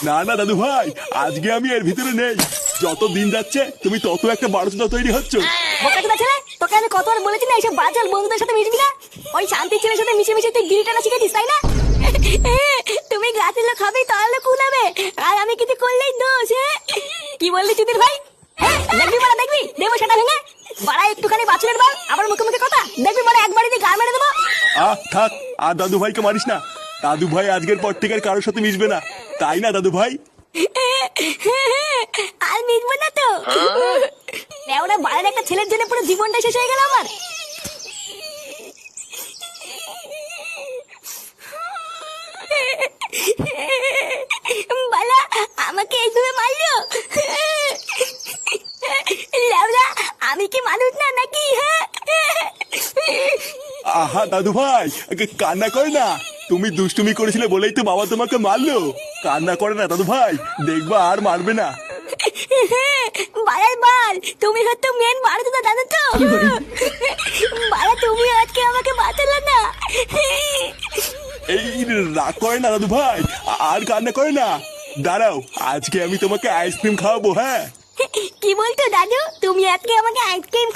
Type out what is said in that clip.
না না দাদু ভাই, আজকে আমি এর ভিতরে নেই। যত দিন যাচ্ছে তুমি তত একটা বারোচোদা তৈরি হচ্ছ। বোকাচোদা ছেলে, তোকে আমি কতবার বলেছি না এইসব বাচাল বন্ধুদের সাথে মিশবি না। ওই শান্তি ছেলের সাথে মিশে মিশে তুই বিড়ি টানা শিখেছিস, তাই না? তুমি গাছের লোক হবে তাহলে কুলাবে, আর আমি কিছু করলেই দোষ। কি বললি চুদির ভাই? দেখবি বড়া, দেখবি দেবো সেটা ভেঙে। বাড়া একটুখানি বাছুরের বল, আবার মুখে মুখে কথা। দেখবি বড়া একবারই দিয়ে গাল মেরে দেবো। থাক, আর দাদু ভাইকে মারিস না। দাদু ভাই আজকের পর থেকে আর কারোর সাথে মিশবে না, তাই না দাদু ভাই? আর মিশবো না তো। ওরা বাড়ির একটা ছেলের জন্য পুরো জীবনটা শেষ হয়ে গেল আমার। বালা আমাকে এইভাবে মারলো। লেওরা, আমি কি মানুষ না নাকি? আহা দাদু ভাই, কান্না করে না। তুমি দুষ্টুমি করেছিলে বলেই তো বাবা তোমাকে মারলো। কান্না করে না দাদু ভাই, দেখবা আর মারবে না। বালার বাল, তুমি হয়তো মেন মারতো না, জানো তো? বালা তুমি আজকে আমাকে বাঁচালো না। এই রাগ করে না দাদু ভাই, আর কান্না করে না। দাঁড়াও, আজকে আমি তোমাকে আইসক্রিম খাওয়াবো। হ্যাঁ, কি বলতো দাদু, তুমি আজকে আমাকে আইসক্রিম